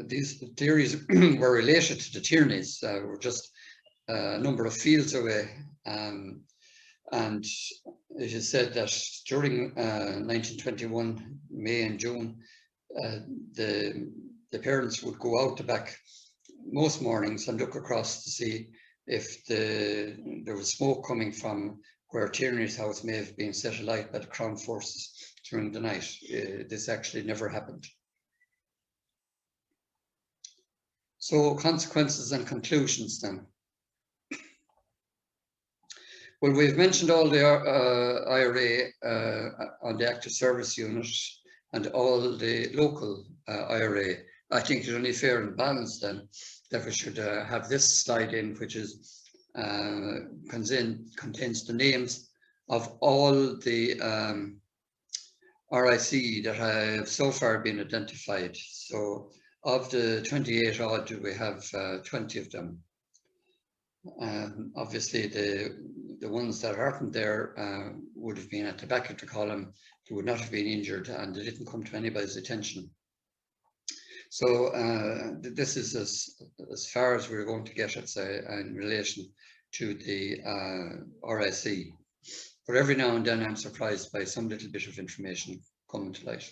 These theories were related to the Tierneys, were just a number of fields away, and it is said that during 1921, May and June, the parents would go out the back most mornings and look across to see if there was smoke coming from where Tierney's house may have been set alight by the Crown forces during the night. This actually never happened. So consequences and conclusions then. Well, we've mentioned all the IRA on the active service unit and all the local IRA. I think it's only fair and balanced then that we should have this slide in, which is contains the names of all the RIC that have so far been identified. So of the 28 odd, we have 20 of them. Obviously, the ones that aren't there would have been at the back of the column, who would not have been injured, and they didn't come to anybody's attention. So this is as far as we're going to get, I'd say, in relation to the RIC. But every now and then I'm surprised by some little bit of information coming to light.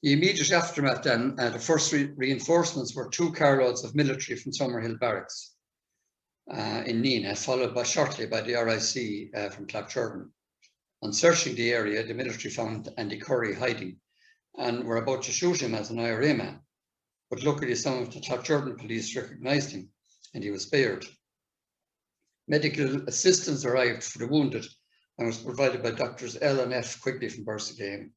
The immediate aftermath then, the first reinforcements were 2 carloads of military from Summerhill Barracks in Nina, followed shortly by the RIC from Clapchurban. On searching the area, the military found Andy Curry hiding and were about to shoot him as an IRA man. But luckily some of the Clapchurban police recognised him and he was spared. Medical assistance arrived for the wounded and was provided by Doctors L and F Quigley from Borrisokane.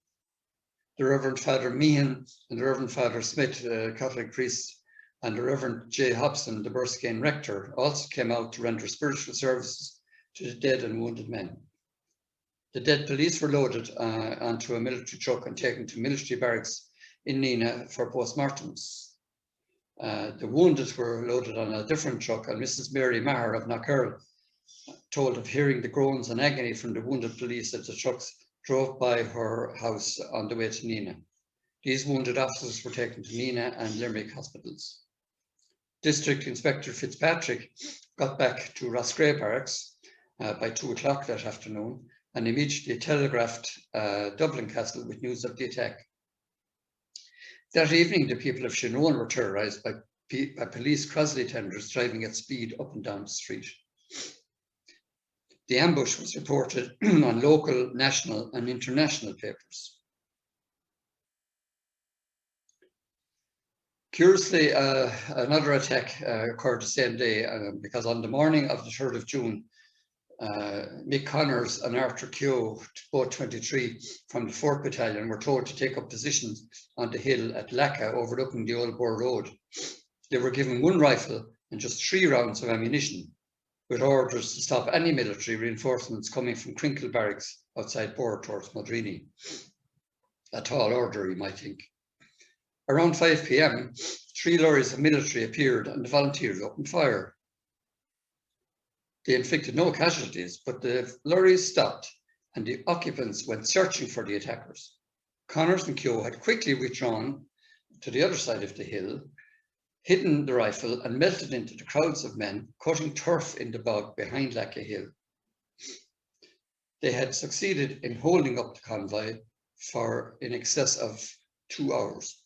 The Reverend Father Meehan and the Reverend Father Smith, Catholic priest, and the Reverend J. Hobson, the Borrisokane rector, also came out to render spiritual services to the dead and wounded men. The dead police were loaded onto a military truck and taken to military barracks in Nina for postmortems. The wounded were loaded on a different truck, and Mrs. Mary Maher of Knockherl told of hearing the groans and agony from the wounded police as the trucks drove by her house on the way to Nina. These wounded officers were taken to Nina and Limerick hospitals. District Inspector Fitzpatrick got back to Roscrea Barracks by 2 o'clock that afternoon and immediately telegraphed Dublin Castle with news of the attack. That evening, the people of Shinone were terrorised by police Crosley tenders driving at speed up and down the street. The ambush was reported on local, national and international papers. Curiously, another attack occurred the same day because on the morning of the 3rd of June, Mick Connors and Arthur Keogh, both 23 from the 4th Battalion, were told to take up positions on the hill at Lacca overlooking the Old Boar Road. They were given 1 rifle and just 3 rounds of ammunition, with orders to stop any military reinforcements coming from Crinkle Barracks outside Boar towards Modreeny. A tall order, you might think. Around 5 p.m, 3 lorries of military appeared and the volunteers opened fire. They inflicted no casualties, but the lorries stopped and the occupants went searching for the attackers. Connors and Keogh had quickly withdrawn to the other side of the hill, hidden the rifle and melted into the crowds of men cutting turf in the bog behind Lacca Hill. They had succeeded in holding up the convoy for in excess of 2 hours.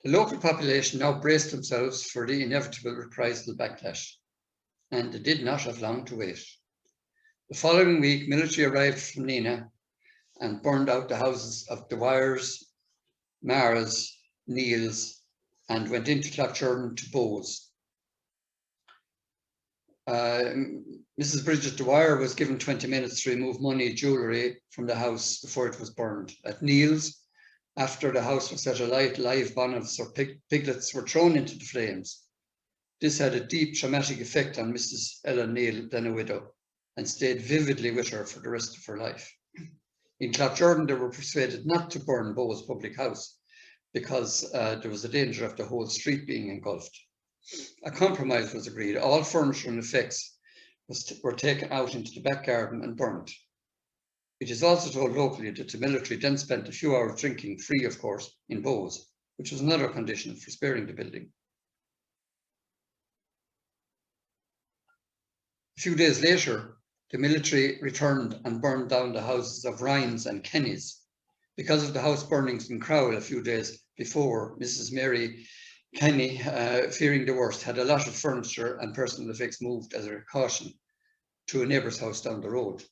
The local population now braced themselves for the inevitable reprisal backlash, and they did not have long to wait. The following week, military arrived from Nina and burned out the houses of Dwyers, Maras, Neils, and went into Cloughjordan to Bowes. Mrs. Bridget Dwyer was given 20 minutes to remove money, jewellery from the house before it was burned. At Neils, after the house was set alight, live bonnets or piglets were thrown into the flames. This had a deep traumatic effect on Mrs. Ellen Neil, then a widow, and stayed vividly with her for the rest of her life. In Cloughjordan, they were persuaded not to burn Bowes public house because there was a danger of the whole street being engulfed. A compromise was agreed. All furniture and effects were taken out into the back garden and burnt. It is also told locally that the military then spent a few hours drinking, free of course, in Bowes, which was another condition for sparing the building. A few days later, the military returned and burned down the houses of Rhines and Kennys. Because of the house burnings in Crowell a few days before, Mrs. Mary Kenny, fearing the worst, had a lot of furniture and personal effects moved as a precaution to a neighbour's house down the road.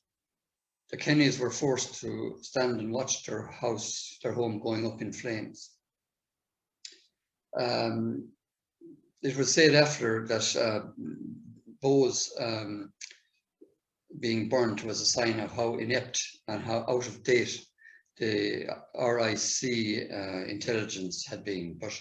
The Kennys were forced to stand and watch their home going up in flames. It was said after that Bowes being burnt was a sign of how inept and how out of date the RIC intelligence had been. But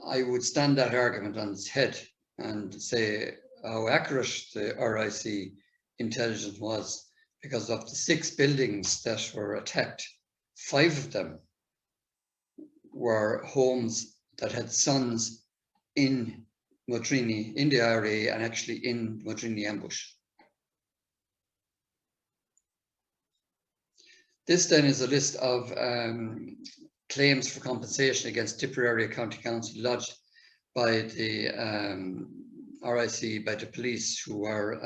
I would stand that argument on its head and say how accurate the RIC intelligence was, because of the 6 buildings that were attacked, 5 of them were homes that had sons in Modreeny, in the IRA, and actually in Modreeny ambush. This then is a list of claims for compensation against Tipperary County Council lodged by the RIC, by the police who were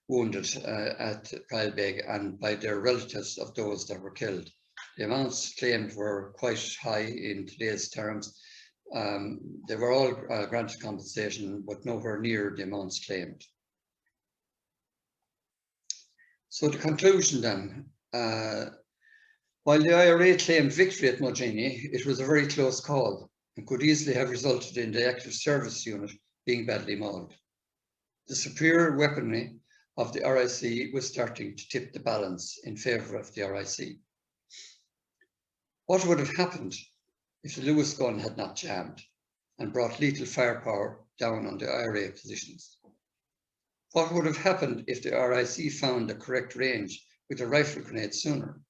wounded at Kylebeig, and by their relatives of those that were killed. The amounts claimed were quite high in today's terms. They were all granted compensation, but nowhere near the amounts claimed. So the conclusion then, while the IRA claimed victory at Modreeny, it was a very close call and could easily have resulted in the active service unit being badly mauled. The superior weaponry of the RIC was starting to tip the balance in favour of the RIC. What would have happened if the Lewis gun had not jammed and brought lethal firepower down on the IRA positions? What would have happened if the RIC found the correct range with a rifle grenade sooner?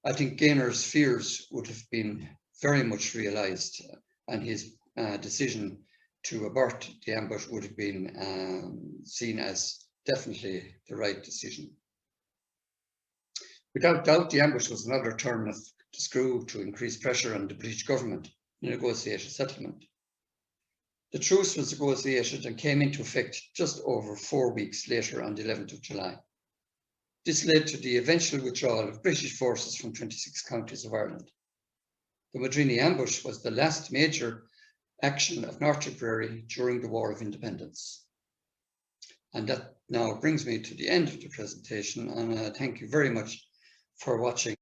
I think Gaynor's fears would have been very much realised, and his decision to abort the ambush would have been seen as definitely the right decision. Without doubt, the ambush was another turn of the screw to increase pressure on the British government to negotiate a settlement. The truce was negotiated and came into effect just over 4 weeks later on the 11th of July. This led to the eventual withdrawal of British forces from 26 counties of Ireland. The Modreeny ambush was the last major action of North Tipperary during the War of Independence. And that now brings me to the end of the presentation, and thank you very much for watching.